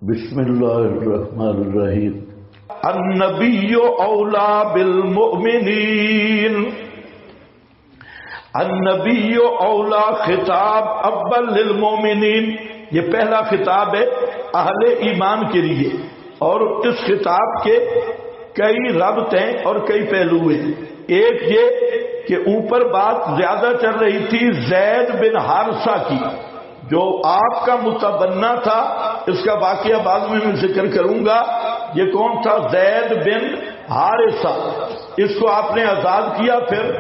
بسم اللہ الرحمن الرحیم۔ النبی اولا بالمؤمنین، النبی اولا خطاب اول للمؤمنین، یہ پہلا خطاب ہے اہل ایمان کے لیے، اور اس خطاب کے کئی ربط ہیں اور کئی پہلو ہیں۔ ایک یہ کہ اوپر بات زیادہ چل رہی تھی زید بن حارثہ کی، جو آپ کا متبنہ تھا، اس کا واقعہ بعد میں ذکر کروں گا۔ یہ کون تھا؟ زید بن حارثہ۔ اس کو آپ نے آزاد کیا، پھر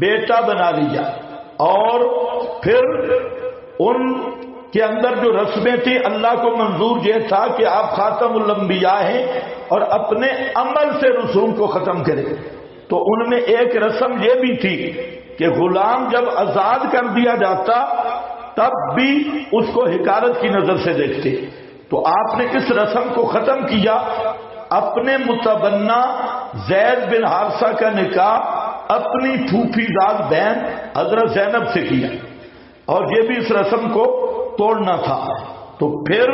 بیٹا بنا لیا، اور پھر ان کے اندر جو رسمیں تھیں اللہ کو منظور یہ تھا کہ آپ خاتم الانبیاء ہیں اور اپنے عمل سے رسوم کو ختم کریں۔ تو ان میں ایک رسم یہ بھی تھی کہ غلام جب آزاد کر دیا جاتا تب بھی اس کو حقارت کی نظر سے دیکھتے، تو آپ نے اس رسم کو ختم کیا، اپنے متبنہ زید بن حارثہ کا نکاح اپنی پھوپھی زاد بہن حضرت زینب سے کیا، اور یہ بھی اس رسم کو توڑنا تھا۔ تو پھر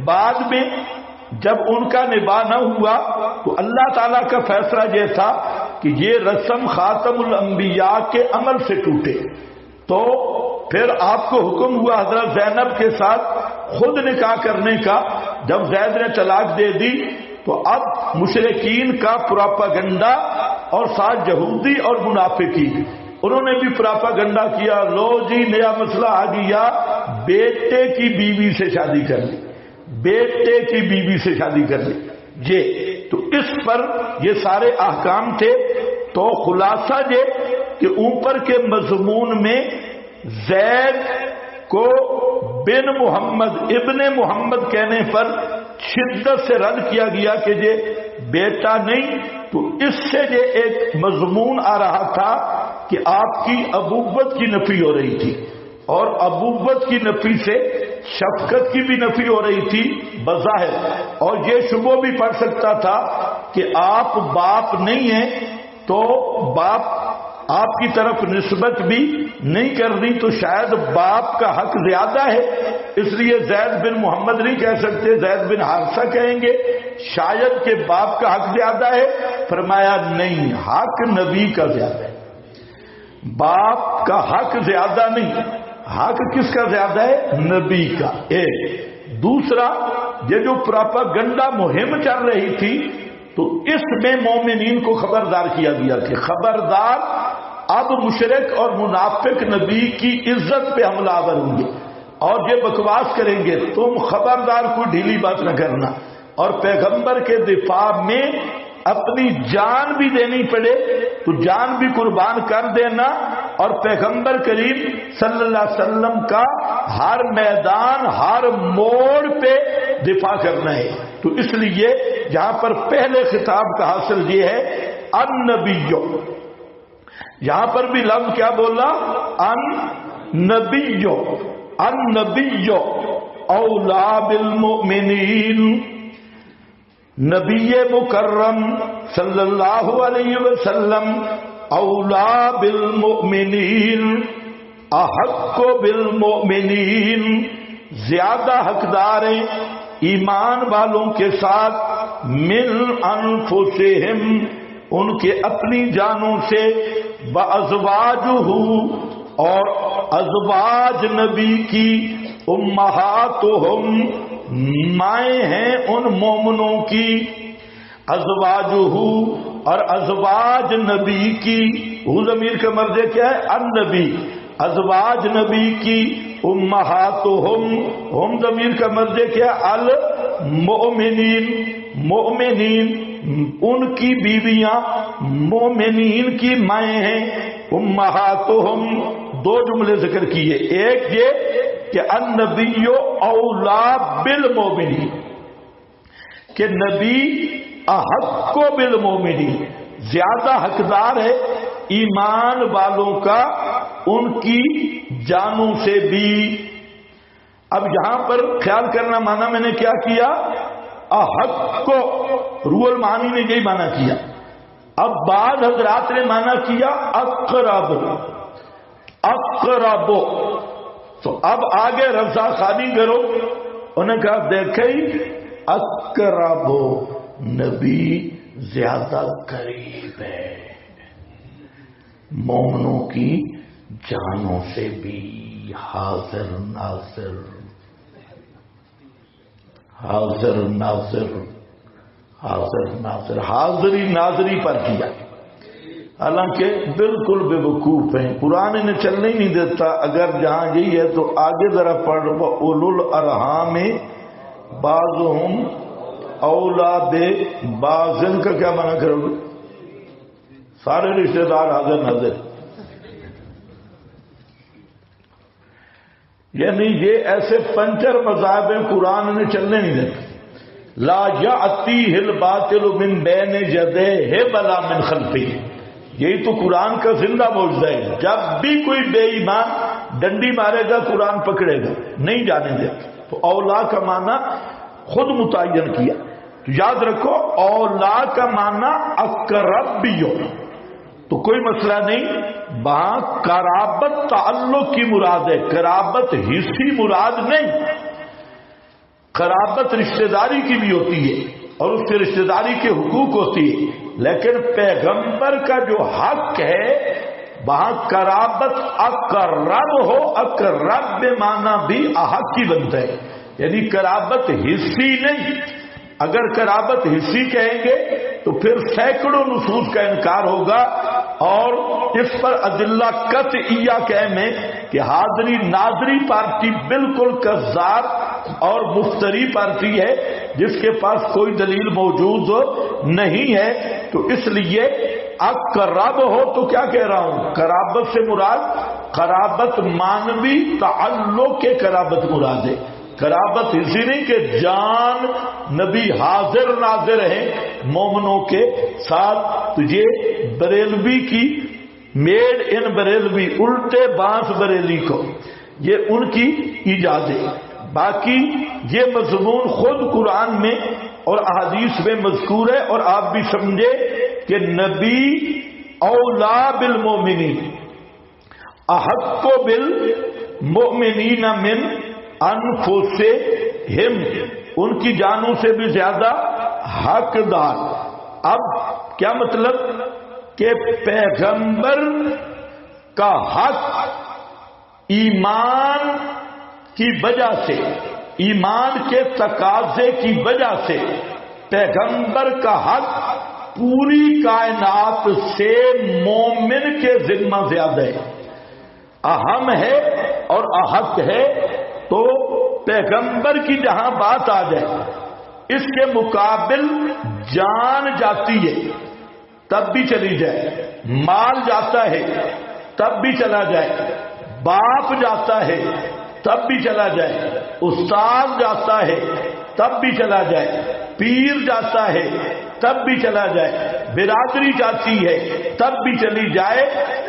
بعد میں جب ان کا نباہ نہ ہوا تو اللہ تعالیٰ کا فیصلہ یہ تھا کہ یہ رسم خاتم الانبیاء کے عمل سے ٹوٹے، تو پھر آپ کو حکم ہوا حضرت زینب کے ساتھ خود نکاح کرنے کا۔ جب زید نے طلاق دے دی تو اب مشرکین کا پراپاگنڈا اور ساتھ یہودی اور منافقین، انہوں نے بھی پراپاگنڈا کیا، لو جی نیا مسئلہ آ گیا، بیٹے کی بیوی سے شادی کر لی، بیٹے کی بیوی سے شادی کر لی۔ یہ تو اس پر یہ سارے احکام تھے۔ تو خلاصہ یہ کہ اوپر کے مضمون میں زید کو بن محمد ابن محمد کہنے پر شدت سے رد کیا گیا کہ یہ بیٹا نہیں، تو اس سے یہ ایک مضمون آ رہا تھا کہ آپ کی ابوت کی نفی ہو رہی تھی، اور ابوت کی نفی سے شفقت کی بھی نفی ہو رہی تھی بظاہر، اور یہ شبہ بھی پڑ سکتا تھا کہ آپ باپ نہیں ہیں تو باپ آپ کی طرف نسبت بھی نہیں کرنی، تو شاید باپ کا حق زیادہ ہے، اس لیے زید بن محمد نہیں کہہ سکتے، زید بن حارثہ کہیں گے، شاید کہ باپ کا حق زیادہ ہے۔ فرمایا نہیں، حق نبی کا زیادہ ہے، باپ کا حق زیادہ نہیں، حق کس کا زیادہ ہے؟ نبی کا۔ ایک دوسرا، یہ جو پراپاگنڈا مہم چل رہی تھی تو اس میں مومنین کو خبردار کیا گیا کہ خبردار، اب مشرک اور منافق نبی کی عزت پہ حملہ آور ہوں گے اور یہ بکواس کریں گے، تم خبردار کوئی ڈھیلی بات نہ کرنا، اور پیغمبر کے دفاع میں اپنی جان بھی دینی پڑے تو جان بھی قربان کر دینا، اور پیغمبر کریم صلی اللہ علیہ وسلم کا ہر میدان ہر موڑ پہ دفاع کرنا ہے۔ تو اس لیے یہاں پر پہلے خطاب کا حاصل یہ ہے النبیو، یہاں پر بھی لفظ کیا بولا؟ النبیو، النبیو اولا بالمؤمنین، نبی مکرم صلی اللہ علیہ وسلم اولا بالمؤمنین، احق بالمؤمنین، زیادہ حقدار ہیں ایمان والوں کے ساتھ، من انفسہم، ان کے اپنی جانوں سے، وازواجہ، اور ازواج نبی کی، امہاتہم، مائیں ہیں ان مومنوں کی، ازواجہ، اور ازواج نبی کی، وہ ضمیر کا مرجع کیا ہے؟ النبی، ازواج نبی کی، امہاتہم، ہم ضمیر کا مرجع کیا ہے؟ المؤمنین، مؤمنین ان کی بیویاں مومنین کی مائیں ہیں، امہاتہم، دو جملے ذکر کیے، ایک یہ کہ النبی اولا بالمؤمنین، کہ نبی احق بالمؤمنین، زیادہ حقدار ہے ایمان والوں کا ان کی جانوں سے بھی۔ اب یہاں پر خیال کرنا، معنی میں نے کیا کیا؟ احق کو، روح المعانی نے یہی معنی کیا۔ اب بعض حضرات نے معنی کیا اقرب، اقرب، تو اب آگے رضا خانی کرو انہوں نے کہا دیکھیں اقرب، نبی زیادہ قریب ہے مومنوں کی جانوں سے بھی، حاضر ناظر، حاضر ناظر، حاضر ناظر، حاضری ناظری پر کیا، حالانکہ بالکل بے وقوف ہیں، قرآن انہیں چلنے ہی نہیں دیتا۔ اگر جہاں یہی ہے تو آگے ذرا پڑھ، اولو الارحام بعضهم اولا ببعض کا کیا معنی کرو گے؟ سارے رشتہ دار حاضر ناظر، یعنی یہ ایسے پنچر مذاہب ہیں، قرآن نے چلنے نہیں دیتے۔ لا یأتیہ الباطل من بین یدیہ ولا من خلفہ، یہی تو قرآن کا زندہ معجزہ ہے۔ جب بھی کوئی بے ایمان ڈنڈی مارے گا قرآن پکڑے گا، نہیں جانے دے۔ تو اولا کا معنی خود متعین کیا، تو یاد رکھو اولا کا معنی اقرب بھی ہو تو کوئی مسئلہ نہیں۔ وہاں قرابت تعلق کی مراد ہے، قرابت حصی مراد نہیں۔ قرابت رشتہ داری کی بھی ہوتی ہے اور اس کے رشتہ داری کے حقوق ہوتی ہے، لیکن پیغمبر کا جو حق ہے وہاں قرابت اقرب ہو، اقرب بے معنی بھی احق کی بنتا ہے، یعنی قرابت حصی نہیں۔ اگر قرابت حصی کہیں گے تو پھر سینکڑوں نصوص کا انکار ہوگا، اور اس پر ادلہ قطعیہ کہنے کہ حاضری ناظری پارٹی بالکل کذاب اور مفتری پارٹی ہے جس کے پاس کوئی دلیل موجود نہیں ہے۔ تو اس لیے اقرب ہو تو کیا کہہ رہا ہوں، قرابت سے مراد قرابت مانوی تعلق کے قرابت مراد ہے، قرابت اسی نہیں کہ جان نبی حاضر ناظر ہیں مومنوں کے ساتھ۔ تو یہ بریلوی کی میڈ ان بریلوی، الٹے بانس بریلی کو، یہ ان کی ایجاد ہے۔ باقی یہ مضمون خود قرآن میں اور احادیث میں مذکور ہے، اور آپ بھی سمجھے کہ نبی اولا بالمومنین، احق بالمؤمنین من انفسہم، ان کی جانوں سے بھی زیادہ حقدار۔ اب کیا مطلب کہ پیغمبر کا حق ایمان کی وجہ سے، ایمان کے تقاضے کی وجہ سے پیغمبر کا حق پوری کائنات سے مومن کے ذمہ زیادہ ہے، اہم ہے اور احق ہے۔ تو پیغمبر کی جہاں بات آ جائے اس کے مقابل جان جاتی ہے تب بھی چلی جائے، مال جاتا ہے تب بھی چلا جائے، باپ جاتا ہے تب بھی چلا جائے، استاد جاتا ہے تب بھی چلا جائے، پیر جاتا ہے تب بھی چلا جائے، برادری جاتی ہے تب بھی چلی جائے،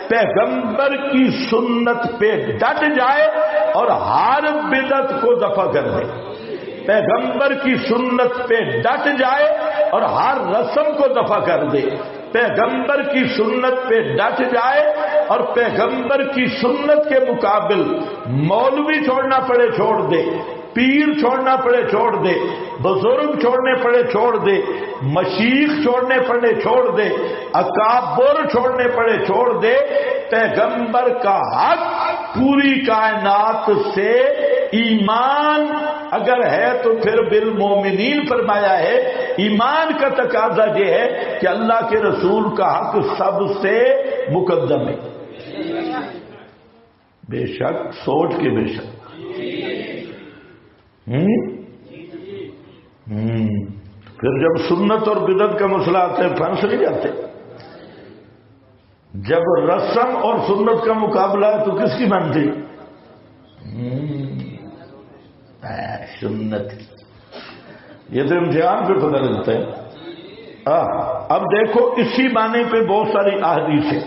پیغمبر کی سنت پہ ڈٹ جائے اور ہر بدعت کو دفع کر دے، پیغمبر کی سنت پہ ڈٹ جائے اور ہر رسم کو دفع کر دے، پیغمبر کی سنت پہ ڈٹ جائے اور پیغمبر کی سنت کے مقابل مولوی چھوڑنا پڑے چھوڑ دے، پیر چھوڑنا پڑے چھوڑ دے، بزرگ چھوڑنے پڑے چھوڑ دے، مشیخ چھوڑنے پڑے چھوڑ دے، اکابر چھوڑنے پڑے چھوڑ دے، پیغمبر کا حق پوری کائنات سے ایمان اگر ہے تو پھر بالمومنین فرمایا ہے۔ ایمان کا تقاضا یہ ہے کہ اللہ کے رسول کا حق سب سے مقدم ہے، بے شک، سوچ کے بے شک۔ پھر جب سنت اور بدعت کا مسئلہ آتا ہے پھنس نہیں جاتے، جب رسم اور سنت کا مقابلہ ہے تو کس کی مانتے؟ سنت۔ یہ تو امتحان پہ پتہ لگتا ہے۔ اب دیکھو اسی معنی پہ بہت ساری احادیث ہیں۔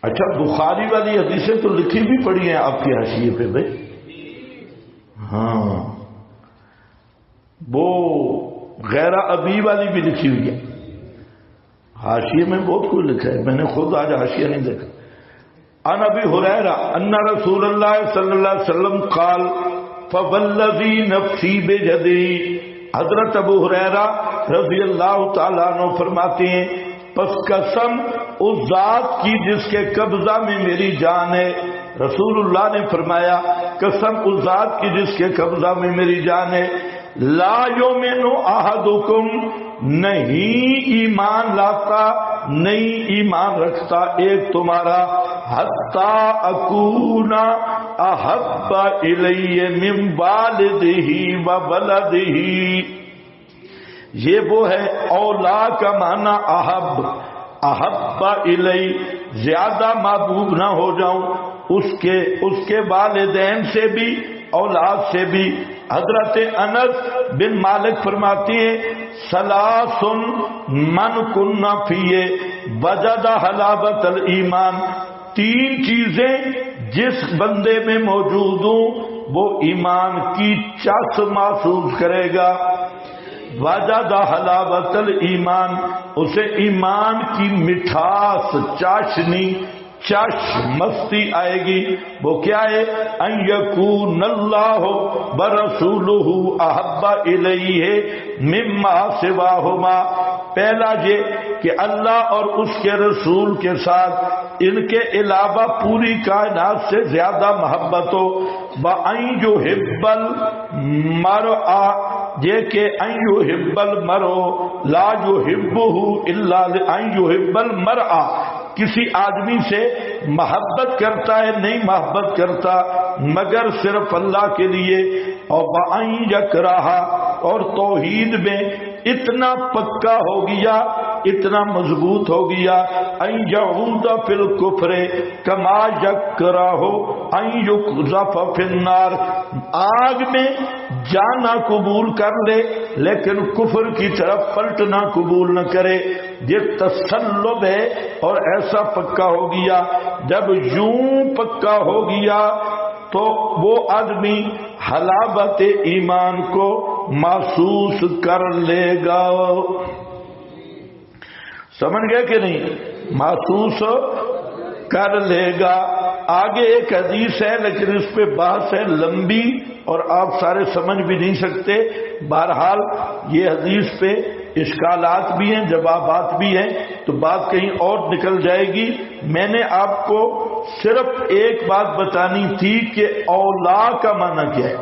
اچھا، بخاری والی حدیثیں تو لکھی بھی پڑی ہیں آپ کی حاشیے پہ بھائی، ہاں، وہ غیر ابی والی بھی لکھی ہوئی ہے، حاشیے میں بہت کچھ لکھا ہے، میں نے خود آج حاشیہ نہیں دیکھا۔ عن ابی ہریرہ ان رسول اللہ صلی اللہ علیہ وسلم قال فوالذی نفسی بیدی، حضرت ابو ہریرہ رضی اللہ تعالیٰ عنہ فرماتے ہیں پس قسم اس ذات کی جس کے قبضہ میں میری جان ہے، رسول اللہ نے فرمایا قسم اس ذات کی جس کے قبضہ میں میری جان ہے، لا یؤمن احدکم، نہیں ایمان لاتا، نہیں ایمان رکھتا ایک تمہارا، حتی اکونا احب الی من والدہ و ولدہ، یہ وہ ہے اولا کا معنی احب، احب الی زیادہ محبوب نہ ہو جاؤں اس کے والدین سے بھی اولاد سے بھی۔ حضرت انس بن مالک فرماتی ہیں ثلاث من کن فیہ وجد حلاوت الایمان، تین چیزیں جس بندے میں موجود ہوں وہ ایمان کی چس محسوس کرے گا، وجد حلاوت الایمان، اسے ایمان کی مٹھاس، چاشنی، چش مستی آئے گی۔ وہ کیا ہے؟ ان یکون اللہ ورسولہ احب الیہ مما سواہما، پہلا یہ کہ اللہ اور اس کے رسول کے ساتھ ان کے علاوہ پوری کائنات سے زیادہ محبت ہو، وَأَن يُحِبَّ الْمَرْءَ، یہ کہ ان یحب المرء لا یحبہ الا ان یحب المرء، کسی آدمی سے محبت کرتا ہے نہیں محبت کرتا مگر صرف اللہ کے لیے، اور وَأَن يَكْرَهَ، اور توحید میں اتنا پکا ہو گیا، اتنا مضبوط ہو گیا، ان یعود فی الکفر کما یکرہ ان یقذف فی النار، آگ میں جانا قبول کر لے لیکن کفر کی طرف پلٹنا قبول نہ کرے، یہ تسلب ہے، اور ایسا پکا ہو گیا۔ جب یوں پکا ہو گیا تو وہ آدمی حلاوت ایمان کو محسوس کر لے گا۔ سمجھ گئے کہ نہیں؟ محسوس کر لے گا۔ آگے ایک حدیث ہے لیکن اس پہ بحث ہے لمبی اور آپ سارے سمجھ بھی نہیں سکتے، بہرحال یہ حدیث پہ اشکالات بھی ہیں، جوابات بھی ہیں، تو بات کہیں اور نکل جائے گی۔ میں نے آپ کو صرف ایک بات بتانی تھی کہ اولا کا معنی کیا ہے۔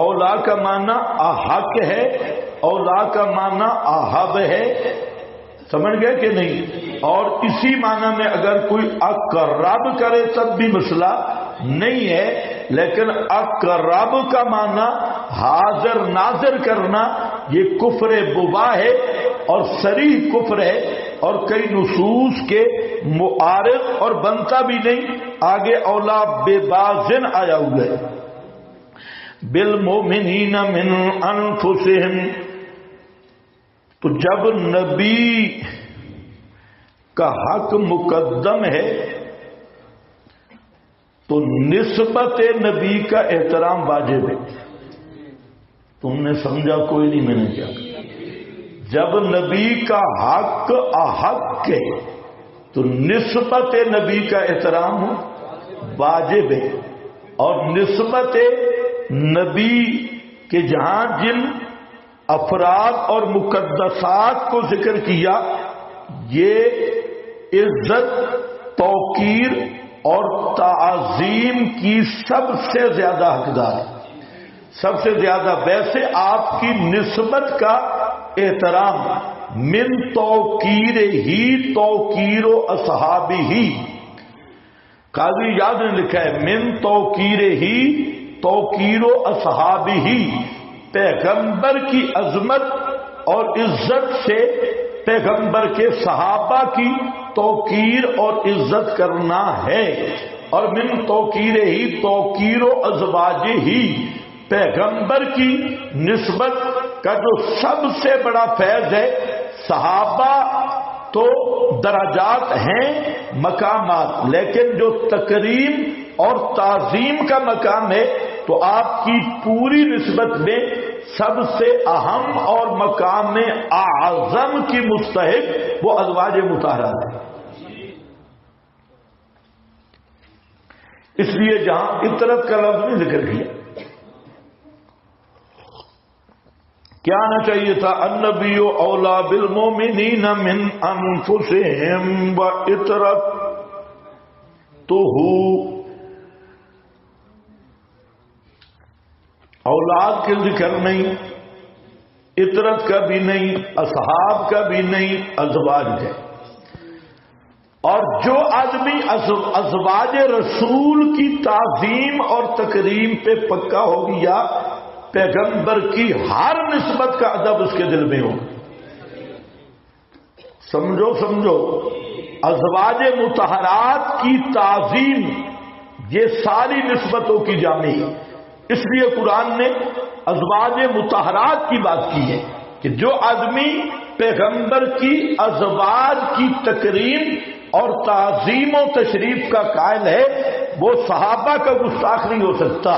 اولا کا معنی احق ہے، اولا کا معنی احب ہے، سمجھ گئے کہ نہیں؟ اور اسی معنی میں اگر کوئی اقرب کرے تب بھی مسئلہ نہیں ہے، لیکن اقرب کا معنی حاضر ناظر کرنا یہ کفر بواح ہے اور صریح کفر ہے، اور کئی نصوص کے معارض اور بنتا بھی نہیں۔ آگے اولا بے بازن آیا ہوا ہے، بالمؤمنین من انفسہم، تو جب نبی کا حق مقدم ہے تو نسبت نبی کا احترام واجب ہے۔ تم نے سمجھا کوئی نہیں، میں نے کیا کہا؟ جب نبی کا حق احق ہے تو نسبت نبی کا احترام واجب ہے، اور نسبت نبی کے جہاں جن افراد اور مقدسات کو ذکر کیا یہ عزت، توقیر اور تعظیم کی سب سے زیادہ حقدار ہے، سب سے زیادہ۔ ویسے آپ کی نسبت کا احترام من توقیر ہی توقیر و اصحابی ہی، قاضی یاد نے لکھا ہے من توقیر ہی توقیر و اصحابی ہی، پیغمبر کی عظمت اور عزت سے پیغمبر کے صحابہ کی توقیر اور عزت کرنا ہے، اور من توقیر ہی توقیر و ازواج ہی، پیغمبر کی نسبت کا جو سب سے بڑا فیض ہے، صحابہ تو درجات ہیں، مقامات، لیکن جو تکریم اور تعظیم کا مقام ہے تو آپ کی پوری نسبت میں سب سے اہم اور مقام اعظم کی مستحق وہ ازواج مطہرات ہے۔ اس لیے جہاں اطرت کا لفظ نہیں ذکر کیا. کیا آنا چاہیے تھا؟ النبی اولا بالمؤمنین من انفسہم وعطرتہ. اولاد کے ذکر نہیں، اطرت کا بھی نہیں، اصحاب کا بھی نہیں، ازواج کا. اور جو آدمی ازواج رسول کی تعظیم اور تکریم پہ پکا ہو گیا، پیغمبر کی ہر نسبت کا ادب اس کے دل میں ہوگا. سمجھو ازواج مطہرات کی تعظیم یہ ساری نسبتوں کی جامع ہے. اس لیے قرآن نے ازواج مطہرات کی بات کی ہے کہ جو آدمی پیغمبر کی ازواج کی تکریم اور تعظیم و تشریف کا قائل ہے وہ صحابہ کا گستاخ نہیں ہو سکتا،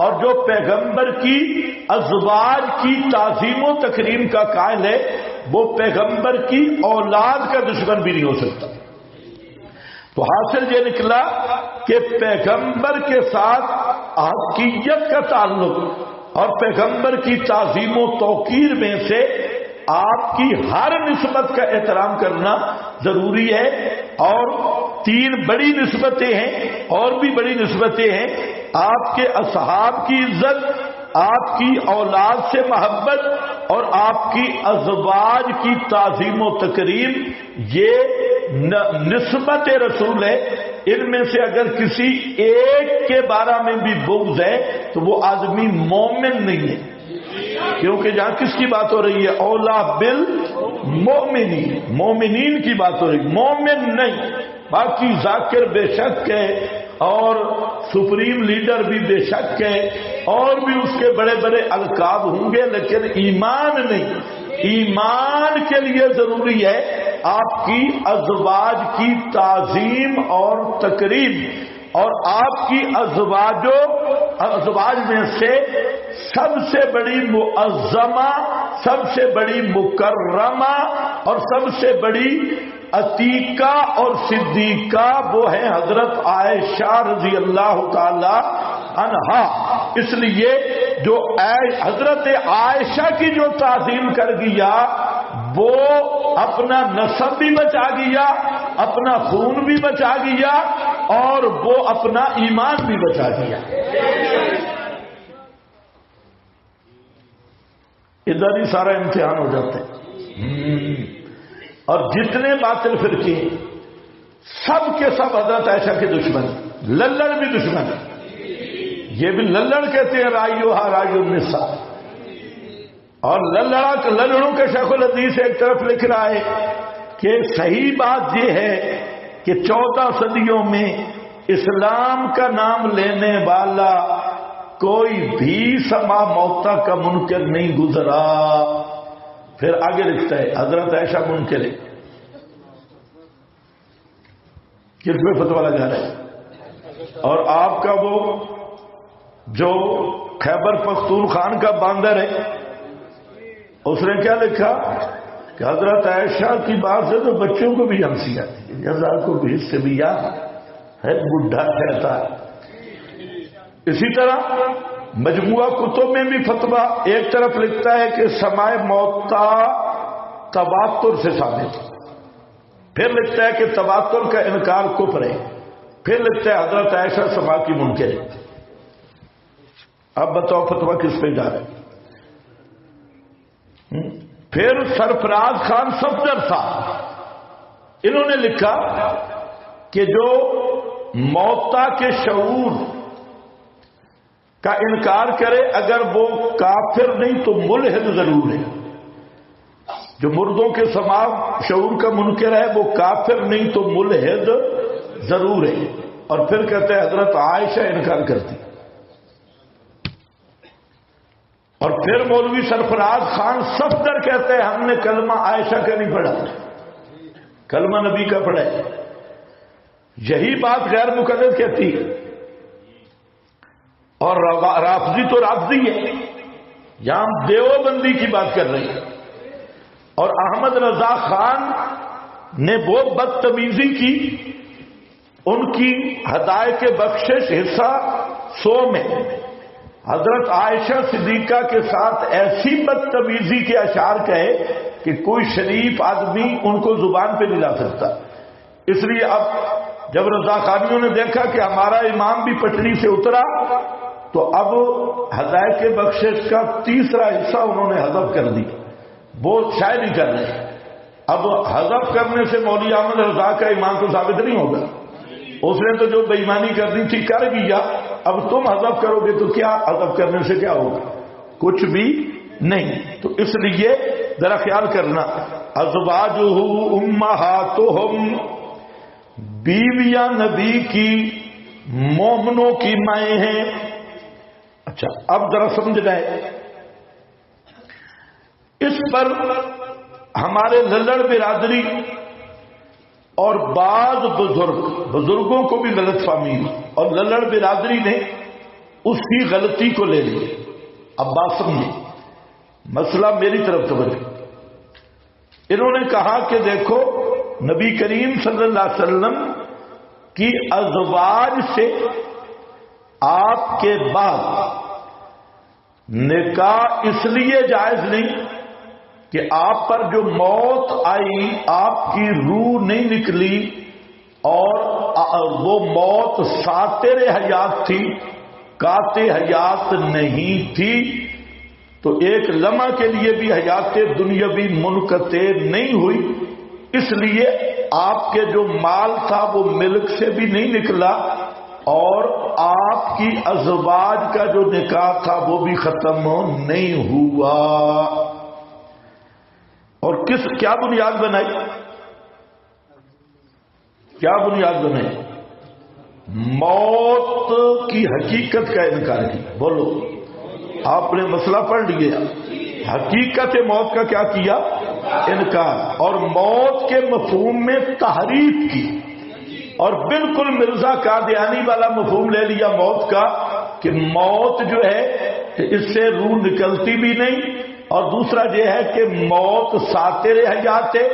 اور جو پیغمبر کی ازواج کی تعظیم و تکریم کا قائل ہے وہ پیغمبر کی اولاد کا دشمن بھی نہیں ہو سکتا. تو حاصل یہ نکلا کہ پیغمبر کے ساتھ حقیقت کا تعلق اور پیغمبر کی تعظیم و توقیر میں سے آپ کی ہر نسبت کا احترام کرنا ضروری ہے. اور 3 بڑی نسبتیں ہیں، اور بھی بڑی نسبتیں ہیں. آپ کے اصحاب کی عزت، آپ کی اولاد سے محبت اور آپ کی ازواج کی تعظیم و تکریم، یہ نسبت رسول ہے. ان میں سے اگر کسی ایک کے بارے میں بھی بغض ہے تو وہ آدمی مومن نہیں ہے، کیونکہ جہاں کس کی بات ہو رہی ہے؟ اولا بالمؤمنین، مومنین کی بات ہو رہی، مومن نہیں. باقی ذاکر بے شک ہے اور سپریم لیڈر بھی بے شک ہے اور بھی اس کے بڑے بڑے القاب ہوں گے، لیکن ایمان نہیں. ایمان کے لیے ضروری ہے آپ کی ازواج کی تعظیم اور تکریم، اور آپ کی ازواج میں سے سب سے بڑی معظمہ، سب سے بڑی مکرمہ اور سب سے بڑی عتیقہ اور صدیقہ وہ ہے حضرت عائشہ رضی اللہ تعالی عنہا. اس لیے جو حضرت عائشہ کی جو تعظیم کر گیا وہ اپنا نسب بھی بچا گیا، اپنا خون بھی بچا گیا اور وہ اپنا ایمان بھی بچا گیا. ادھر ہی سارا امتحان ہو جاتا ہے. اور جتنے باطل فرقے سب کے سب حضرت عائشہ کے دشمن، للڑ بھی دشمن. یہ بھی للڑ کہتے ہیں رائیوہا رائیو النساء. اور للڑوں کے شیخ الحدیث ایک طرف لکھ رہا ہے کہ صحیح بات یہ ہے کہ 14 صدیوں میں اسلام کا نام لینے والا کوئی بھی سما موتا کا منکر نہیں گزرا. پھر آگے لکھتا ہے حضرت عائشہ منکر ہے. کس میں فتویٰ لگا رہے؟ اور آپ کا وہ جو خیبر پختونخوا کا باندر ہے اس نے کیا لکھا کہ حضرت عائشہ کی بات سے تو بچوں کو بھی ہنسی آتی ہے. ہزار کو بھی اس سے بھی یاد ہے بڈھا کہتا ہے. اسی طرح مجموعہ کتب میں بھی فتویٰ ایک طرف لکھتا ہے کہ سماع موتا تواتر سے ثابت، پھر لکھتا ہے کہ تواتر کا انکار کفر ہے، پھر لکھتا ہے حضرت عائشہ سماع کی منکر ہے. اب بتاؤ فتویٰ کس پہ جا رہا ہے؟ پھر سرفراز خان صفدر صاحب انہوں نے لکھا کہ جو موتا کے شعور کا انکار کرے اگر وہ کافر نہیں تو ملحد ضرور ہے. جو مردوں کے سماع شعور کا منکر ہے وہ کافر نہیں تو ملحد ضرور ہے. اور پھر کہتے ہیں حضرت عائشہ انکار کرتی. اور پھر مولوی سرفراز خان صفدر کہتے ہیں ہم نے کلمہ عائشہ کا نہیں پڑھا، کلمہ نبی کا پڑھا ہے. یہی بات غیر مقلد کہتی ہے. اور رافضی تو رافضی ہے، یہاں ہم دیوبندی کی بات کر رہے ہیں. اور احمد رضا خان نے وہ بدتمیزی کی ان کی ہدایت بخشش حصہ 100 میں حضرت عائشہ صدیقہ کے ساتھ ایسی بدتمیزی کے اشعار کہے کہ کوئی شریف آدمی ان کو زبان پہ نہیں لا سکتا. اس لیے اب جب رضاخانیوں نے دیکھا کہ ہمارا امام بھی پٹڑی سے اترا تو اب ہدایت کے بخشش کا تیسرا حصہ انہوں نے حذف کر دیا. وہ شاید نہیں کر رہے. اب حذف کرنے سے مولوی احمد رضا کا ایمان تو ثابت نہیں ہوگا. اس نے تو جو بے ایمانی کرنی تھی کر گیا. اب تم حذف کرو گے تو کیا حذف کرنے سے کیا ہوگا؟ کچھ بھی نہیں. تو اس لیے ذرا خیال کرنا. ازواجہ امہاتہم، بیویاں نبی کی مومنوں کی مائیں ہیں. اچھا اب ذرا سمجھ رہے اس پر ہمارے للڑ برادری اور بعض بزرگوں کو بھی غلط فہمی اور للڑ برادری نے اس کی غلطی کو لے لی. اب بات سمجھیں، مسئلہ میری طرف توجہ. انہوں نے کہا کہ دیکھو نبی کریم صلی اللہ علیہ وسلم کی ازواج سے آپ کے بعد نکاح اس لیے جائز نہیں کہ آپ پر جو موت آئی آپ کی روح نہیں نکلی اور وہ موت ساتر حیات تھی، قاطع حیات نہیں تھی، تو ایک لمحہ کے لیے بھی حیات دنیاوی منقطع نہیں ہوئی. اس لیے آپ کے جو مال تھا وہ ملک سے بھی نہیں نکلا اور آپ کی ازواج کا جو نکاح تھا وہ بھی ختم نہیں ہوا. اور کیا بنیاد بنائی؟ کیا بنیاد بنائی؟ موت کی حقیقت کا انکار کیا. بولو، آپ نے مسئلہ پڑھ لیا. حقیقت موت کا کیا کیا؟ انکار. اور موت کے مفہوم میں تحریف کی اور بالکل مرزا قادیانی والا مفہوم لے لیا موت کا کہ موت جو ہے اس سے روح نکلتی بھی نہیں، اور دوسرا یہ ہے کہ موت ساتر حیات ہے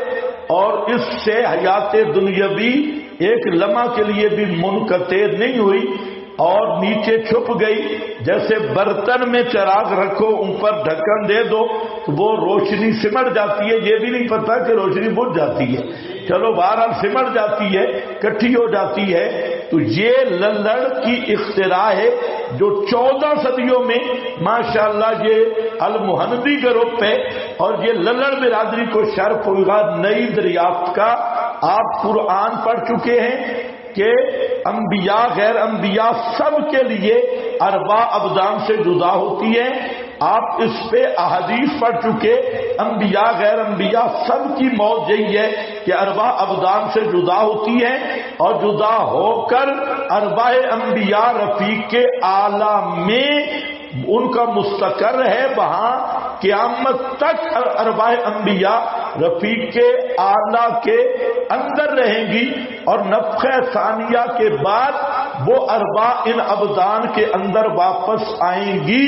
اور اس سے حیات دنیاوی ایک لمحہ کے لیے بھی منقطع نہیں ہوئی اور نیچے چھپ گئی. جیسے برتن میں چراغ رکھو اوپر ڈھکن دے دو تو وہ روشنی سمٹ جاتی ہے، یہ بھی نہیں پتا کہ روشنی بجھ جاتی ہے. چلو بہرحال سمٹ جاتی ہے، کٹھی ہو جاتی ہے. تو یہ للڑ کی اختراع ہے جو 14 صدیوں میں ماشاءاللہ یہ المہندی گروپ ہے اور یہ للڑ برادری کو شرف ہوگا نئی دریافت کا. آپ قرآن پڑھ چکے ہیں کہ انبیاء غیر انبیاء سب کے لیے اربع ابدان سے جدا ہوتی ہے. آپ اس پہ احادیث پڑھ چکے، انبیاء غیر انبیاء سب کی موت یہی ہے کہ اربع ابدان سے جدا ہوتی ہے اور جدا ہو کر اربع انبیاء رفیق اعلی میں ان کا مستقر ہے. وہاں قیامت تک اربع انبیاء رفیق اعلی کے اندر رہیں گی اور نفخہ ثانیہ کے بعد وہ اربع ان ابدان کے اندر واپس آئیں گی.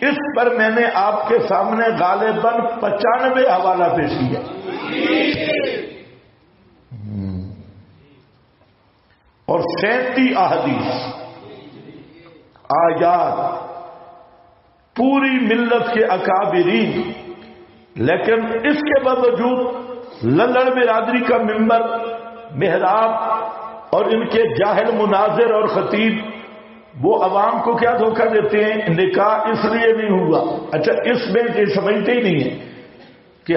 اس پر میں نے آپ کے سامنے غالباً 95 حوالہ پیش کیا. اور 37 احادیث آیات پوری ملت کے اکابرین. لیکن اس کے باوجود للڑ برادری کا ممبر، محراب اور ان کے جاہل مناظر اور خطیب وہ عوام کو کیا دھوکہ دیتے ہیں؟ نکاح اس لیے نہیں ہوا. اچھا اس میں یہ سمجھتے ہی نہیں ہے کہ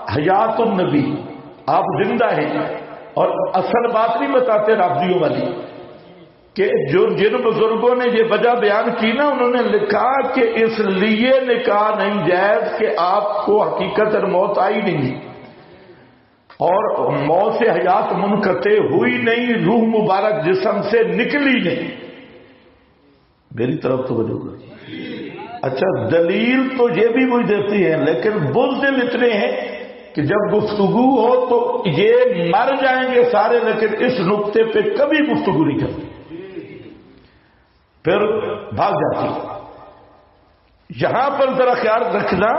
حیات النبی، آپ زندہ ہیں. اور اصل بات نہیں بتاتے رافضیوں والی کہ جن بزرگوں نے یہ وجہ بیان کی نا، انہوں نے لکھا کہ اس لیے نکاح نہیں جائز کہ آپ کو حقیقت موت آئی نہیں اور موت سے حیات منقطع ہوئی نہیں، روح مبارک جسم سے نکلی نہیں. میری طرف تو وجہ. اچھا دلیل تو یہ بھی وہی دیتی ہے، لیکن بزدل اتنے ہیں کہ جب گفتگو ہو تو یہ مر جائیں گے سارے، لیکن اس نقطے پہ کبھی گفتگو نہیں کرتے، پھر بھاگ جاتی. یہاں پر ذرا خیال رکھنا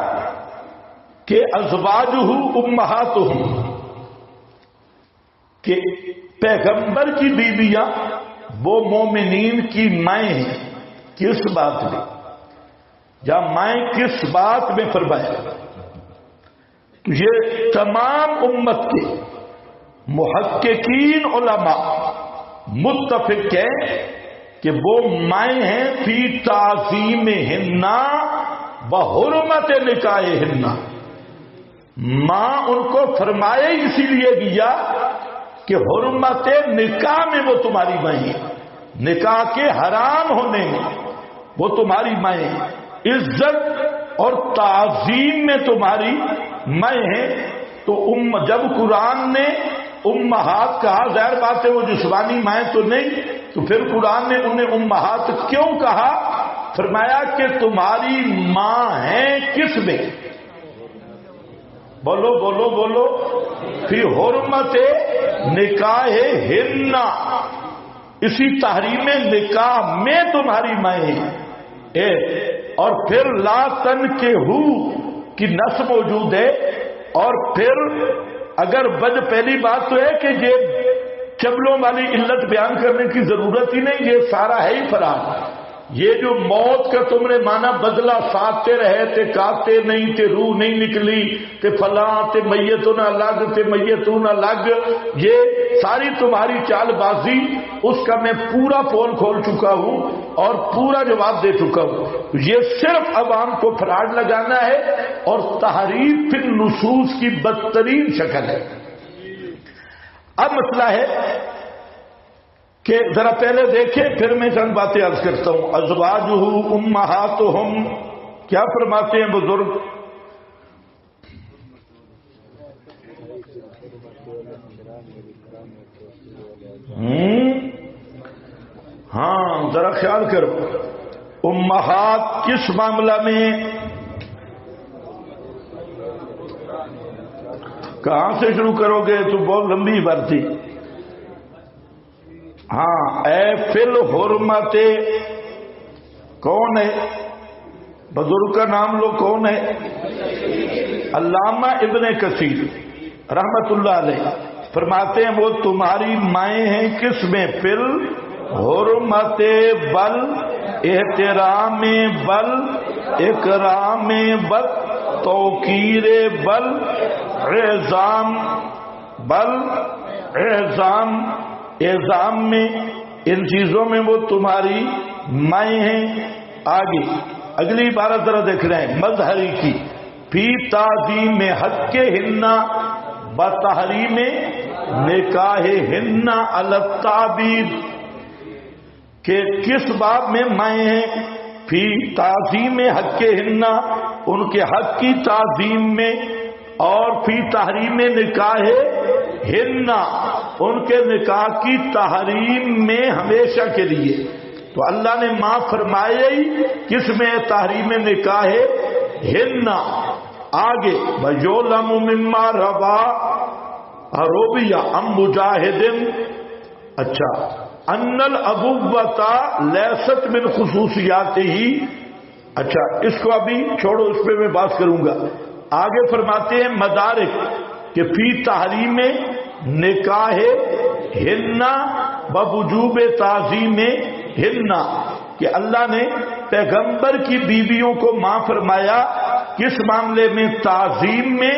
کہ ازواجہ امہاتہم کہ پیغمبر کی بیویاں وہ مومنین کی مائیں ہیں. کس بات میں؟ یا مائیں کس بات میں فرمایا؟ تو یہ تمام امت کے محققین علماء متفق ہیں کہ وہ مائیں ہیں فی تعظیم ہننا و حرمت نکاح ہننا. ماں ان کو فرمائے اسی لیے گیا کہ حرمت نکاح میں وہ تمہاری مائیں ہیں، نکاح کے حرام ہونے میں وہ تمہاری مائیں ہیں، عزت اور تعظیم میں تمہاری مائیں ہیں. تو جب قرآن نے امہات کہا، ظاہر بات ہے وہ جسمانی مائیں تو نہیں، تو پھر قرآن نے انہیں امہات کیوں کہا؟ فرمایا کہ تمہاری ماں ہیں کس میں؟ بولو بولو بولو. فی حرمت نکاح ہننا، اسی تحریم نکاح میں تمہاری مائیں ہیں. اور پھر لا تنکحو کی نص موجود ہے. اور پھر اگر پہلی بات تو ہے کہ یہ چبلوں والی علت بیان کرنے کی ضرورت ہی نہیں، یہ سارا ہے ہی فرار. یہ جو موت کا تم نے مانا بدلہ ساتتے رہے تے کاتے نہیں تے روح نہیں نکلی تے فلاں تے میتوں نہ لگ تے میتوں نہ لگ، یہ ساری تمہاری چال بازی اس کا میں پورا پول کھول چکا ہوں اور پورا جواب دے چکا ہوں. یہ صرف عوام کو فراڈ لگانا ہے اور تحریف فی النصوص کی بدترین شکل ہے. اب مسئلہ ہے کہ ذرا پہلے دیکھیں پھر میں چند باتیں عرض کرتا ہوں. ازواجہ امہاتہم، کیا فرماتے ہیں بزرگ؟ ہاں ذرا خیال کرو، امہات کس معاملہ میں؟ کہاں سے شروع کرو گے؟ تو بہت لمبی بات تھی. ہاں اے فل حرمت، کون ہے بزرگ کا نام لو؟ کون ہے؟ علامہ ابن کثیر رحمت اللہ علیہ فرماتے ہیں وہ تمہاری مائیں ہیں کس میں؟ فل حرمت بل احترام بل اکرام بل توقیر بل اعظام بل اعظام میں، ان چیزوں میں وہ تمہاری مائیں ہیں. آگے اگلی عبارت ذرا دیکھ رہے ہیں مظہری کی، فی تعظیم حق ہننا بتحریم نکاح ہننا علی التعبید، کہ کس باب میں مائیں ہیں؟ فی تعظیم حق ہننا، ان کے حق کی تعظیم میں، اور فی تحریم نکاح ہننا، ان کے نکاح کی تحریم میں ہمیشہ کے لیے. تو اللہ نے ماں فرمایا ہی کس میں؟ تحریم نکاح ہننا. آگے وَيُعْلَمُ مِمَّا رَوَى روبیہ ام مجاہدن، اچھا ان الابوۃ لیست من خصوصیات ہی. اچھا اس کو ابھی چھوڑو، اس پہ میں بات کروں گا. آگے فرماتے ہیں مدارک کہ فی تحریم نکاح ہننا ووجوب تعظیم ہننا، کہ اللہ نے پیغمبر کی بیویوں کو ماں فرمایا کس معاملے میں؟ تعظیم میں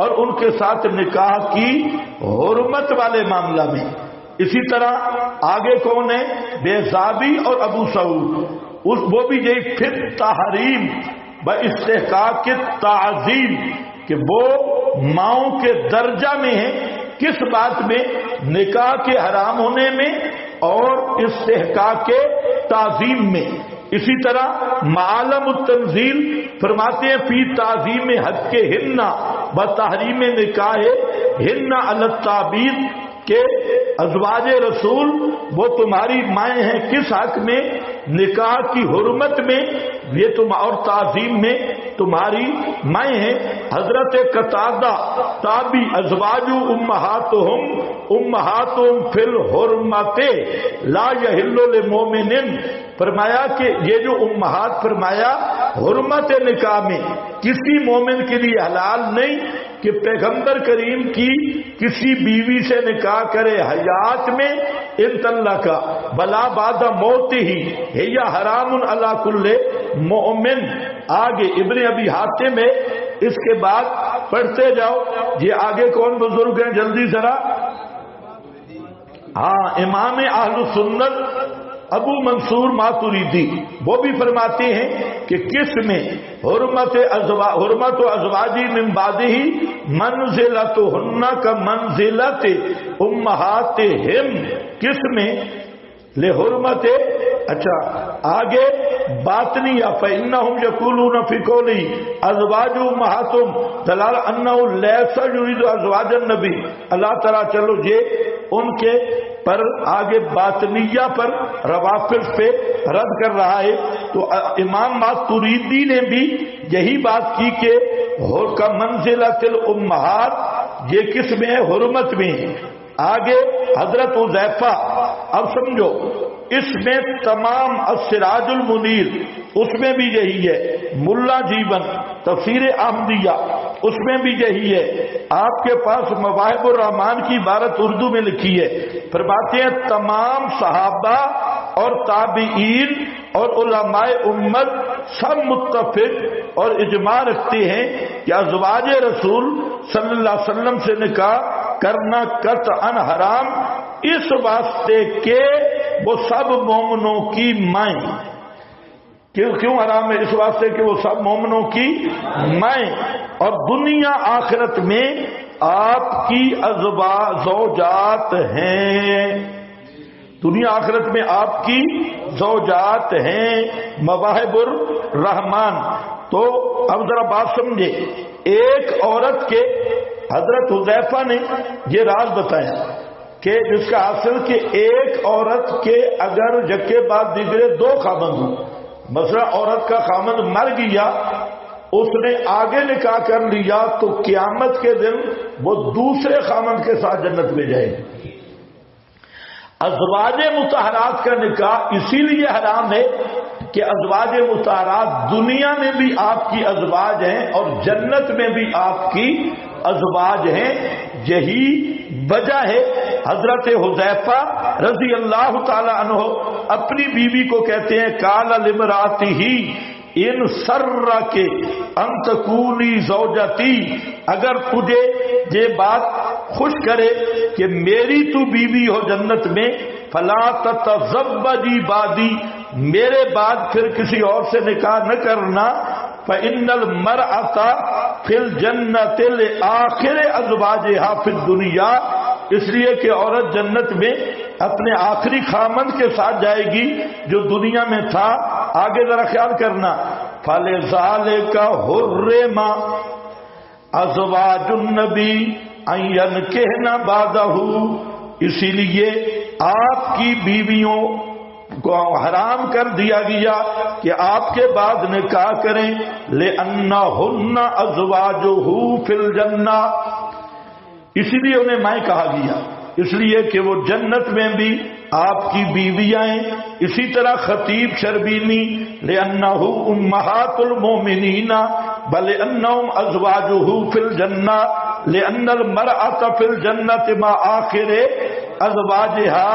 اور ان کے ساتھ نکاح کی حرمت والے معاملہ میں. اسی طرح آگے کون ہے؟ بیضابی اور ابو سعود، وہ بھی یہی پھر تحریم باستحقاق تعظیم، کہ وہ ماؤں کے درجہ میں ہیں کس بات میں؟ نکاح کے حرام ہونے میں اور استحقاق کے تعظیم میں. اسی طرح معالم التنزیل فرماتے ہیں فی تعظیم حق ہننا و تحریم نکاح ہننا علی التعبید، کہ ازواج رسول وہ تمہاری مائیں ہیں کس حق میں؟ نکاح کی حرمت میں، یہ تم اور تعظیم میں تمہاری مائیں ہیں. حضرت قتادہ تابی ازواج امہاتہم فی الحرمت لا یحل للمؤمن، فرمایا کہ یہ جو امہات فرمایا حرمت نکاح میں کسی مومن کے لیے حلال نہیں کہ پیغمبر کریم کی کسی بیوی سے نکاح کرے حیات میں ان طلع کا بلا بعد موت ہی ہے یا حرام علی کل مومن. آگے ابن ابی حاتم میں اس کے بعد پڑھتے جاؤ. یہ آگے کون بزرگ ہیں جلدی ذرا؟ ہاں امام اہل سنت ابو منصور ماتریدی وہ بھی فرماتے ہیں کہ کس میں حرمت و ازواجی من بعدہ منزلتہن کا منزلت امہاتہم، کس میں لحرمت. اچھا آگے باطنیہ فإنہم یقولون فی قولی ازواج امہاتہم دلالہ انہ لیس یرید ازواج النبی. اللہ تعالیٰ چلو یہ ان کے پر آگے باطنیہ پر روافض پہ رد کر رہا ہے. تو امام ماتریدی نے بھی یہی بات کی کہ کا منزلۃ الامہات یہ کس میں ہے؟ حرمت میں. آگے حضرت حذیفہ، اب سمجھو اس میں تمام السراج المنیر اس میں بھی یہی ہے، ملا جیون تفسیر احمدیہ اس میں بھی یہی ہے. آپ کے پاس مواہب الرحمان کی عبارت اردو میں لکھی ہے، فرماتے ہیں تمام صحابہ اور تابعین اور علماء امت سب متفق اور اجماع رکھتے ہیں کہ ازواج رسول صلی اللہ علیہ وسلم سے نکاح کرنا قطعا حرام، اس واسطے کہ وہ سب مومنوں کی مائیں. کیوں حرام ہے؟ اس واسطے کہ وہ سب مومنوں کی مائیں اور دنیا آخرت میں آپ کی زوجات ہیں. دنیا آخرت میں آپ کی زوجات ہیں. مواہب الرحمان. تو اب ذرا بات سمجھے، ایک عورت کے حضرت حذیفہ نے یہ راز بتایا کہ جس کا حاصل کہ ایک عورت کے اگر یکے بعد دیگرے دو خاوند ہوں، مثلا عورت کا خاوند مر گیا، اس نے آگے نکاح کر لیا، تو قیامت کے دن وہ دوسرے خاوند کے ساتھ جنت میں جائے گی. ازواج مطہرات کا نکاح اسی لیے حرام ہے کہ ازواج مطہرات دنیا میں بھی آپ کی ازواج ہیں اور جنت میں بھی آپ کی ازواج ہیں. یہی وجہ ہے حضرت حذیفہ رضی اللہ تعالی عنہ اپنی بیوی کو کہتے ہیں قال لامرأتہ ان سر کے ان تکونی زوجتی، اگر تجھے یہ بات خوش کرے کہ میری تو بیوی ہو جنت میں، فلا تتزوجی بعدی، میرے بعد پھر کسی اور سے نکاح نہ کرنا. فإن المرأة فی الجنۃ لآخر ازواجها فی الدنیا، اس لیے کہ عورت جنت میں اپنے آخری خامند کے ساتھ جائے گی جو دنیا میں تھا. آگے ذرا خیال کرنا. فلذلک حرم ازواج النبی ان ینکحن بعدہ، اسی لیے آپ کی بیویوں کو حرام کر دیا گیا کہ آپ کے بعد نکاح کریں. لأنہن ازواجہ فی الجنہ، اسی لیے انہیں مائیں کہا گیا، اس لیے کہ وہ جنت میں بھی آپ کی بیویاں ہیں. اسی طرح خطیب شربینی لأنہ امہات المومنین بلأنہم ازواجہ فی الجنہ لأن المرأة فی الجنۃ ما آخر ازواجہا،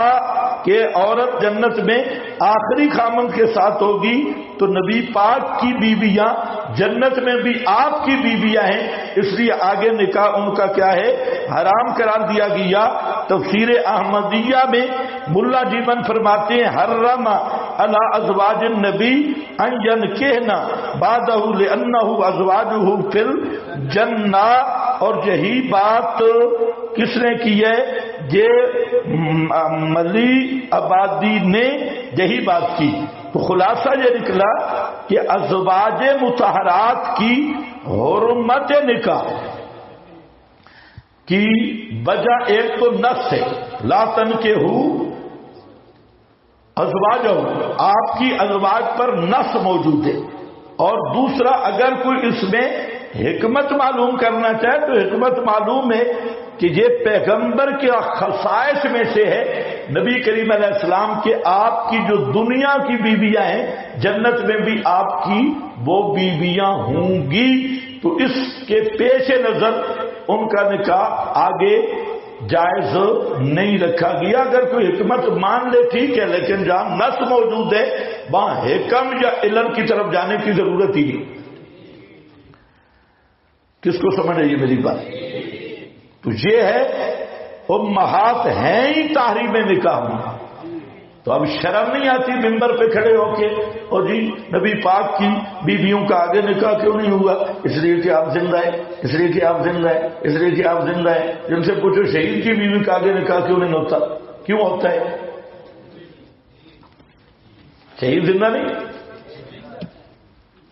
کہ عورت جنت میں آخری خامند کے ساتھ ہوگی، تو نبی پاک کی بیویاں جنت میں بھی آپ کی بیویاں ہیں، اس لیے آگے نکاح ان کا کیا ہے؟ حرام قرار دیا گیا. تفسیر احمدیہ میں ملا جیون فرماتے ہیں حرم علی ازواج النبی ان ینکحن بعدہ لأنہ ازواجہ فی الجنہ. اور یہی بات کس نے کی ہے؟ یہ ملی آبادی نے یہی بات کی. تو خلاصہ یہ نکلا کہ ازواج مطہرات کی حرمت نکاح کی وجہ ایک تو نص ہے، لا تنکحوا ازواجہ، آپ کی ازواج پر نص موجود ہے. اور دوسرا اگر کوئی اس میں حکمت معلوم کرنا چاہے تو حکمت معلوم ہے کہ یہ پیغمبر کے خصائص میں سے ہے. نبی کریم علیہ السلام کے آپ کی جو دنیا کی بیویاں ہیں جنت میں بھی آپ کی وہ بیویاں ہوں گی. تو اس کے پیش نظر ان کا نکاح آگے جائز نہیں رکھا گیا. اگر کوئی حکمت مان لے ٹھیک ہے، لیکن جہاں نص موجود ہے وہاں حکم یا علم کی طرف جانے کی ضرورت ہی نہیں. کس کو سمجھ رہی ہے میری بات؟ تو یہ ہے امہات ہیں ہی تحریم نکاح میں. تو اب شرم نہیں آتی ممبر پہ کھڑے ہو کے اور جی نبی پاک کی بیویوں کا آگے نکاح کیوں نہیں ہوا؟ اس لیے کہ آپ زندہ ہیں، اس لیے کہ آپ زندہ ہیں، اس لیے کہ آپ زندہ ہیں. جن سے پوچھو شہید کی بیوی کا آگے نکاح کیوں نہیں ہوتا؟ کیوں ہوتا ہے؟ شہید زندہ نہیں،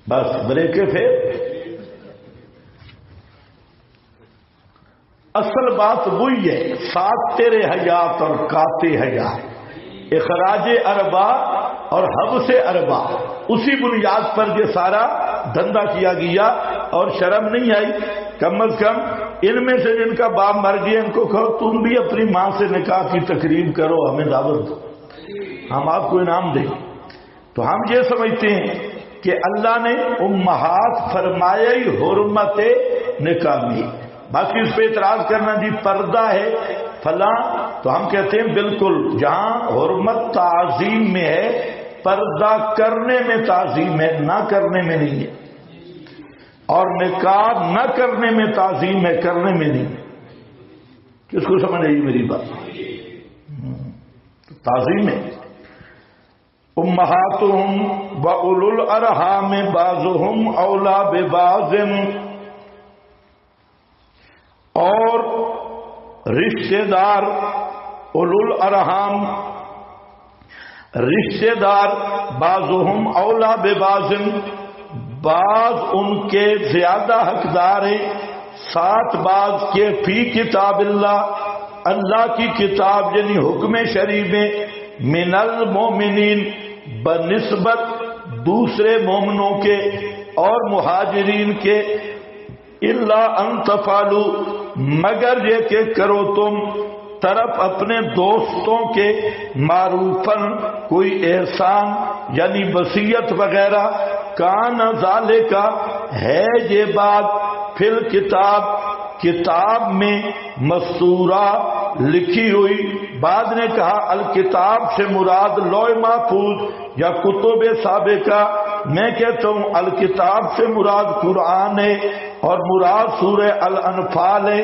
بس بریکے پھر. اصل بات وہی ہے، ساتھ تیرے حیات اور کاتے حیات، اخراج اربا اور حبس اربا، اسی بنیاد پر یہ سارا دھندا کیا گیا. اور شرم نہیں آئی کم از کم ان میں سے جن کا باپ مر گیا ان کو کہو تم بھی اپنی ماں سے نکاح کی تقریب کرو، ہمیں دعوت دو، ہم آپ کو انعام دیں. تو ہم یہ سمجھتے ہیں کہ اللہ نے امہات فرمایا ہی حرمت نکاح میں. باقی اس پہ اعتراض کرنا جی پردہ ہے فلاں، تو ہم کہتے ہیں بالکل جہاں حرمت تعظیم میں ہے پردہ کرنے میں تعظیم ہے، نہ کرنے میں نہیں ہے. اور نکاح نہ کرنے میں تعظیم ہے، کرنے میں نہیں. کس کو سمجھ رہی میری بات؟ تعظیم ہے. امہاتہم وَأُولُو الْأَرْحَامِ بَعْضُهُمْ أَوْلَىٰ بِبَعْضٍ، اور رشتہ دار اولو الارحام، رشتہ دار بعضهم اولا ببعض، بعض ان کے زیادہ حقدار ہیں ساتھ بعض کے فی کتاب اللہ، اللہ کی کتاب یعنی حکم شرعی میں، من المومنین بنسبت دوسرے مومنوں کے اور مہاجرین کے، الا ان تفعلوا مگر یہ کہ کرو تم طرف اپنے دوستوں کے معروفاً کوئی احسان یعنی وصیت وغیرہ، کان ذالک ہے یہ بات فی الکتاب کتاب میں مستورہ لکھی ہوئی. بعد نے کہا الکتاب سے مراد لوح محفوظ یا کتب سابقہ، میں کہتا ہوں الکتاب سے مراد قرآن ہے اور مراد سورہ الانفال ہے،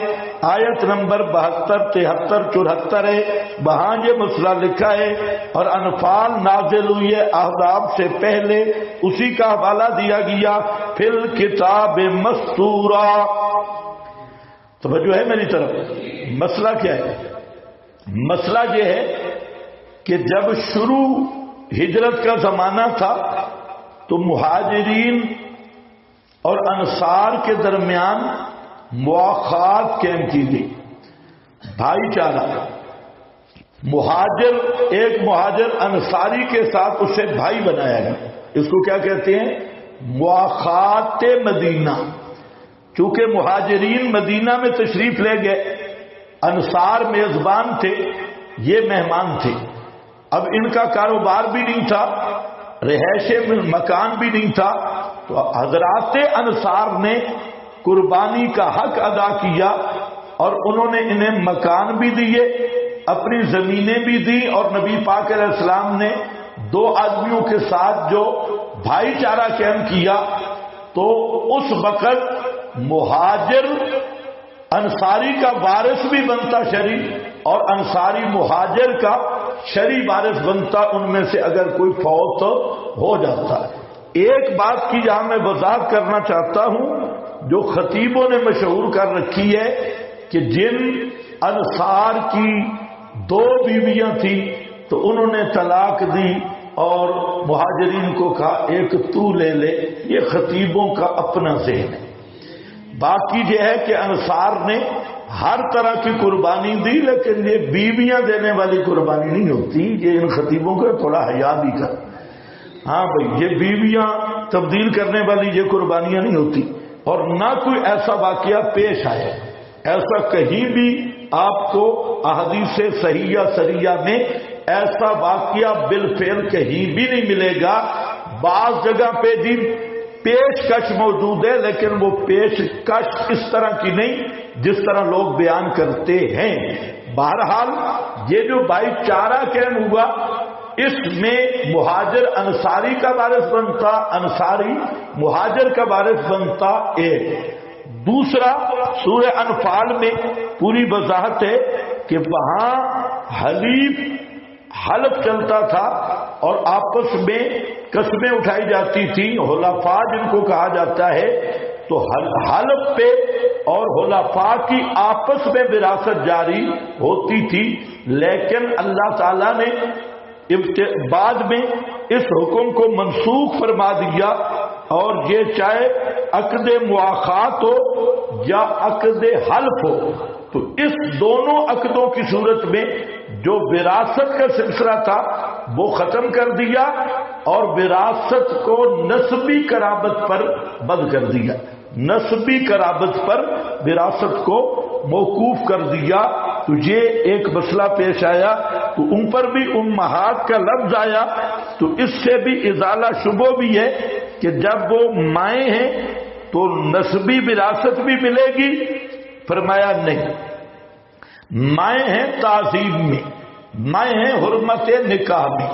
آیت نمبر 72 73 74 ہے. وہاں یہ مسئلہ لکھا ہے اور انفال نازل ہوئی ہے احزاب سے پہلے، اسی کا حوالہ دیا گیا فی الکتاب مستورہ. توجہ ہے میری طرف؟ مسئلہ کیا ہے؟ مسئلہ یہ ہے کہ جب شروع ہجرت کا زمانہ تھا تو مہاجرین اور انصار کے درمیان مواخات قائم کی گئی، بھائی چارہ. مہاجر ایک مہاجر انصاری کے ساتھ اسے بھائی بنایا گیا. اس کو کیا کہتے ہیں؟ مواخات مدینہ. چونکہ مہاجرین مدینہ میں تشریف لے گئے، انصار میزبان تھے، یہ مہمان تھے. اب ان کا کاروبار بھی نہیں تھا، رہائش مکان بھی نہیں تھا، تو حضرات انصار نے قربانی کا حق ادا کیا اور انہوں نے انہیں مکان بھی دیے، اپنی زمینیں بھی دی، اور نبی پاک علیہ السلام نے 2 آدمیوں کے ساتھ جو بھائی چارہ قائم کیا. تو اس وقت مہاجر انصاری کا وارث بھی بنتا شرعی، اور انصاری مہاجر کا شرعی وارث بنتا ان میں سے اگر کوئی فوت ہو جاتا. ایک بات کی یہاں میں وضاحت کرنا چاہتا ہوں جو خطیبوں نے مشہور کر رکھی ہے کہ جن انصار کی 2 بیویاں تھیں تو انہوں نے طلاق دی اور مہاجرین کو کہا ایک تو لے لے. یہ خطیبوں کا اپنا ذہن ہے. باقی یہ ہے کہ انصار نے ہر طرح کی قربانی دی، لیکن یہ بیویاں دینے والی قربانی نہیں ہوتی. یہ ان خطیبوں کو تھوڑا حیا بھی کر. ہاں بھائی، یہ بیویاں تبدیل کرنے والی یہ قربانیاں نہیں ہوتی. اور نہ کوئی ایسا واقعہ پیش آئے، ایسا کہیں بھی آپ کو احادیث صحیحہ سریہ میں ایسا واقعہ بالفعل کہیں بھی نہیں ملے گا. بعض جگہ پہ جی پیشکش موجود ہے، لیکن وہ پیشکش اس طرح کی نہیں جس طرح لوگ بیان کرتے ہیں۔ بہرحال یہ جو بھائی چارہ قائم ہوا، اس میں مہاجر انصاری کا وارث بنتا، انصاری مہاجر کا وارث بنتا ایک۔ دوسرا سورہ انفال میں پوری وضاحت ہے کہ وہاں حلف چلتا تھا اور آپس میں قسمیں اٹھائی جاتی تھی، حلفاء جن کو کہا جاتا ہے، تو حلف پہ اور حلفاء کی آپس میں وراثت جاری ہوتی تھی، لیکن اللہ تعالیٰ نے بعد میں اس حکم کو منسوخ فرما دیا، اور یہ چاہے عقد مواخات ہو یا عقد حلف ہو، تو اس دونوں عقدوں کی صورت میں جو وراثت کا سلسلہ تھا وہ ختم کر دیا اور وراثت کو نسبی قرابت پر بند کر دیا، نسبی قرابت پر وراثت کو موقوف کر دیا۔ تو یہ ایک مسئلہ پیش آیا، تو ان پر بھی امہات کا لفظ آیا، تو اس سے بھی ازالہ شبہ بھی ہے کہ جب وہ مائیں ہیں تو نسبی وراثت بھی ملے گی؟ فرمایا نہیں، مائیں ہیں تعظیم میں، مائیں ہیں حرمت نکاح میں،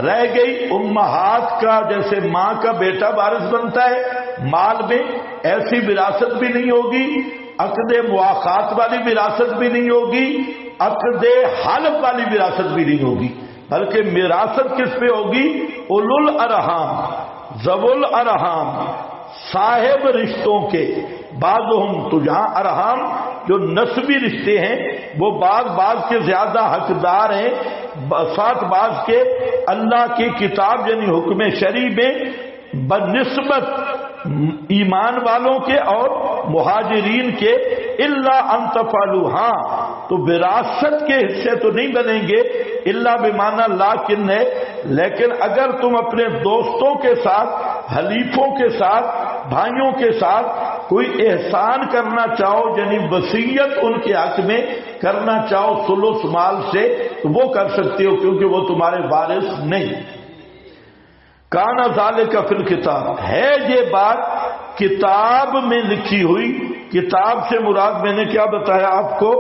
رہ گئی امہات کا، جیسے ماں کا بیٹا وارث بنتا ہے مال میں، ایسی وراثت بھی نہیں ہوگی، عقد مواخات والی وراثت بھی نہیں ہوگی، عقد حلف والی وراثت بھی نہیں ہوگی، بلکہ وراثت کس پہ ہوگی؟ اولو الارحام، ذوی الارحام، صاحب رشتوں کے، بعضهم، تو جہاں ارحام جو نسبی رشتے ہیں وہ بعض کے زیادہ حقدار ہیں، ساتھ بعض کے اللہ کی کتاب یعنی حکم شرعی میں بنسبت ایمان والوں کے اور مہاجرین کے، الا ان تفعلوا، ہاں تو وراثت کے حصے تو نہیں بنیں گے، الا بمعنی لیکن ہے، لیکن اگر تم اپنے دوستوں کے ساتھ، حلیفوں کے ساتھ، بھائیوں کے ساتھ کوئی احسان کرنا چاہو، یعنی وصیت ان کے حق میں کرنا چاہو ثلث مال سے، تو وہ کر سکتے ہو کیونکہ وہ تمہارے وارث نہیں۔ کانا ذالک فی الکتاب، ہے یہ بات کتاب میں لکھی ہوئی، کتاب سے مراد میں نے کیا بتایا آپ کو،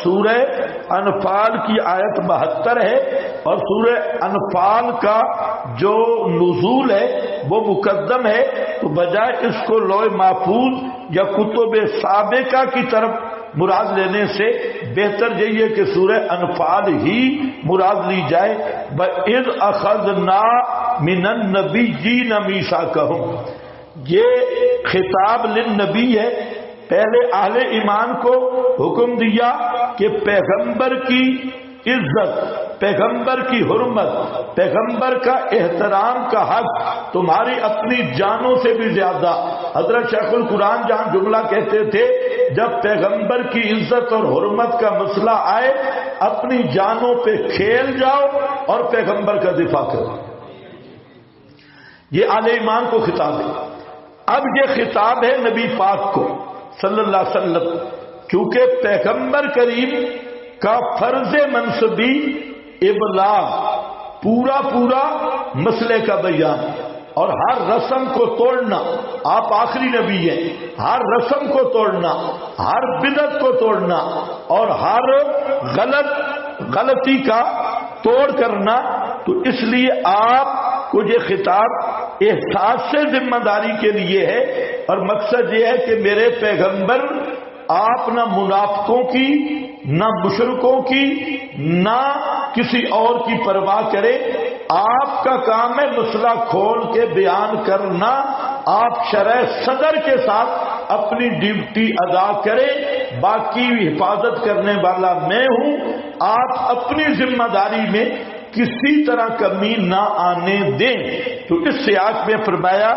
سورہ انفال کی آیت 72 ہے، اور سورہ انفال کا جو نزول ہے وہ مقدم ہے، تو بجائے اس کو لوح محفوظ یا کتب سابقہ کی طرف مراد لینے سے بہتر یہی ہے کہ سورہ انفال ہی مراد لی جائے۔ وَإِذْ أَخَذْنَا مِنَ النَّبِيِّينَ مِيثَاقَهُمْ، یہ خطاب للنبی ہے، پہلے اہل ایمان کو حکم دیا کہ پیغمبر کی عزت، پیغمبر کی حرمت، پیغمبر کا احترام کا حق تمہاری اپنی جانوں سے بھی زیادہ۔ حضرت شیخ القرآن جہاں جملہ کہتے تھے جب پیغمبر کی عزت اور حرمت کا مسئلہ آئے اپنی جانوں پہ کھیل جاؤ اور پیغمبر کا دفاع کرو، یہ اہل ایمان کو خطاب ہے۔ اب یہ خطاب ہے نبی پاک کو صلی اللہ علیہ وسلم، کیونکہ پیغمبر کریم کا فرض منصبی ابلاغ، پورا مسئلے کا بیان، اور ہر رسم کو توڑنا، آپ آخری نبی ہیں، ہر رسم کو توڑنا، ہر بدعت کو توڑنا، اور ہر غلطی کا توڑ کرنا، تو اس لیے آپ کو یہ خطاب احساس سے ذمہ داری کے لیے ہے، اور مقصد یہ ہے کہ میرے پیغمبر آپ نہ منافقوں کی، نہ مشرکوں کی، نہ کسی اور کی پرواہ کرے، آپ کا کام ہے مسئلہ کھول کے بیان کرنا، آپ شرع صدر کے ساتھ اپنی ڈیوٹی ادا کریں، باقی حفاظت کرنے والا میں ہوں، آپ اپنی ذمہ داری میں کسی طرح کمی نہ آنے دیں۔ تو اس سیاق میں فرمایا